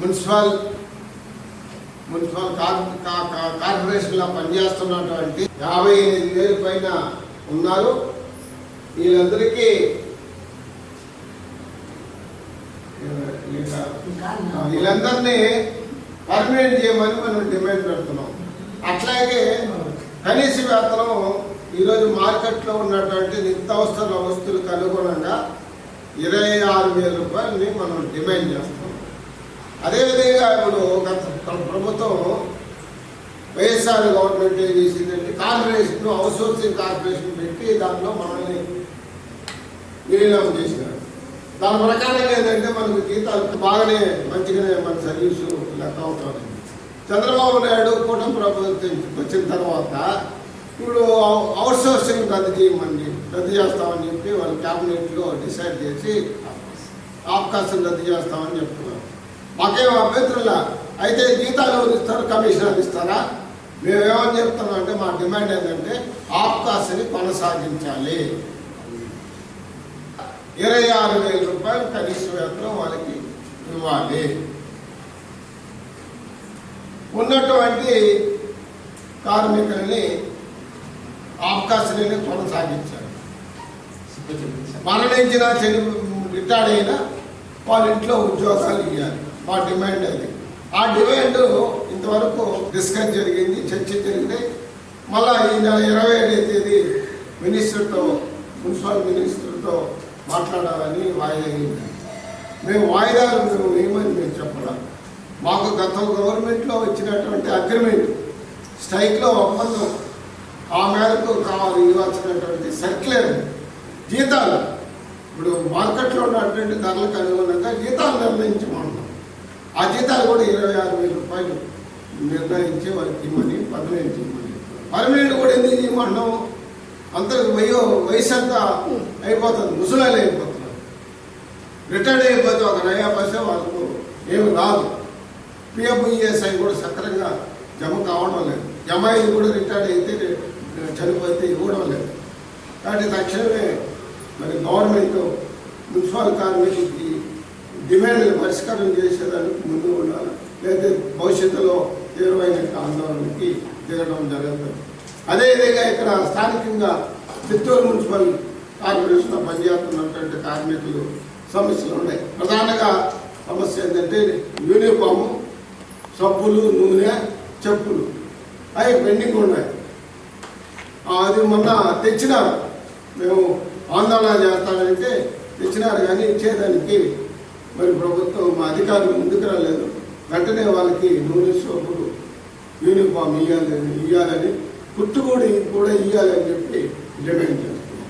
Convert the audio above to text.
Municipal కార్పొరేషన్లో పనిచేస్తున్నటువంటి 58,000 పైన ఉన్నారు. వీళ్ళందరినీ పర్మనెంట్ చేయమని మనం డిమాండ్ పెడుతున్నాం. అట్లాగే కనీస వేతనం ఈరోజు మార్కెట్లో ఉన్నటువంటి నిత్యావసర వస్తువులకు అనుగుణంగా 26,000 రూపాయలని మనం డిమాండ్ చేస్తాం. అదేవిధంగా ఇప్పుడు గత ప్రభుత్వం వైఎస్ఆర్ గవర్నమెంట్ ఏం చేసిందంటే కార్పొరేషన్ అవుట్సోర్సింగ్ కార్పొరేషన్ పెట్టి దాంట్లో మనల్ని విలీనం చేసినారు. దాని ప్రకారంగా ఏంటంటే మనకు జీతాలు బాగానే మంచిగానే మన సర్వీసు లెక్క అవుతుంది. చంద్రబాబు నాయుడు కూటమి ప్రభుత్వం వచ్చిన తర్వాత ఇప్పుడు అవుట్సోర్సింగ్ రద్దు చేస్తామని చెప్పి వాళ్ళు క్యాబినెట్లో డిసైడ్ చేసి ఆబ్కాస్ని రద్దు చేస్తామని చెప్తున్నారు. మాకేం అభ్యంతరంలా. అయితే జీతాలు ఎవరు ఇస్తారు, కమిషనర్ ఇస్తారా? మేమేమని చెప్తున్నాం అంటే మా డిమాండ్ ఏంటంటే ఆబ్కాస్ని కొనసాగించాలి. 26,000 రూపాయలు కనీస వేతనం వాళ్ళకి ఇవ్వాలి. ఉన్నటువంటి కార్మికుల్ని ఆబ్కాస్ని కొనసాగించాలి. మరణించిన రిటైర్డ్ అయినా వాళ్ళ ఇంట్లో ఉద్యోగాలు ఇవ్వాలి. మా డిమాండ్ అది. ఆ డిమాండ్ ఇంతవరకు డిస్కస్ జరిగింది, చర్చ జరిగినాయి. మళ్ళా ఈ నెల 27వ తేదీ మున్సిపల్ మినిస్టర్తో మాట్లాడాలని వాయిదా అయింది. మేము వాయిదాలు ఏమని మేము చెప్పాలి. మాకు గత గవర్నమెంట్లో వచ్చినటువంటి అగ్రిమెంట్ స్ట్రైక్లో ఒప్పందం ఆ మేరకు కావాలి ఇవ్వాల్సినటువంటి సర్క్యులర్ జీతాలు ఇప్పుడు మార్కెట్లో ఉన్నటువంటి ధరలకు అనుగుణంగా జీతాలు నిర్ణయించమన్నాం. ఆ జీతాలు కూడా 26,000 రూపాయలు నిర్ణయించి వాళ్ళకి ఇవ్వమని పర్మనెంట్ కూడా ఎందుకు ఇవ్వమంటున్నాము? అందరికి వయసు అంతా అయిపోతుంది, ముసలాలు అయిపోతున్నారు. రిటైర్డ్ అయిపోతే ఒక 90% వాళ్ళకు ఏమి రాదు. పిఎఫ్ఈఎస్ఐ కూడా సక్రంగా జమ కావడం లేదు. జమాయిలు కూడా రిటైర్డ్ అయితే చనిపోతే ఇవ్వడం లేదు. కాబట్టి తక్షణమే మరి గవర్నమెంట్ మున్సిపల్ కార్మికులకి డిమాండ్లు పరిష్కారం చేసేదానికి ముందు ఉండాలి. లేదా భవిష్యత్తులో తీవ్రమైన ఆందోళనకి దిగడం జరుగుతుంది. అదేవిధంగా ఇక్కడ స్థానికంగా చిత్తూరు మున్సిపల్ కార్పొరేషన్లో పనిచేస్తున్నటువంటి కార్మికులు సమస్యలు ఉన్నాయి. ప్రధానంగా సమస్య ఏంటంటే యూనిఫాము, సబ్బులు, నూనె, చెప్పులు అవి పెండింగ్ ఉన్నాయి. అది మొన్న తెచ్చినారు. మేము ఆందోళన చేస్తామంటే తెచ్చినారు, కానీ ఇచ్చేదానికి మరి ప్రభుత్వం మా అధికారులు ముందుకు రాలేదు. వెంటనే వాళ్ళకి నూనె, సోపులు, యూనిఫామ్ ఇవ్వాలని కుట్టుబడి కూడా ఇవ్వాలని చెప్పి డిమాండ్ చేస్తున్నాం.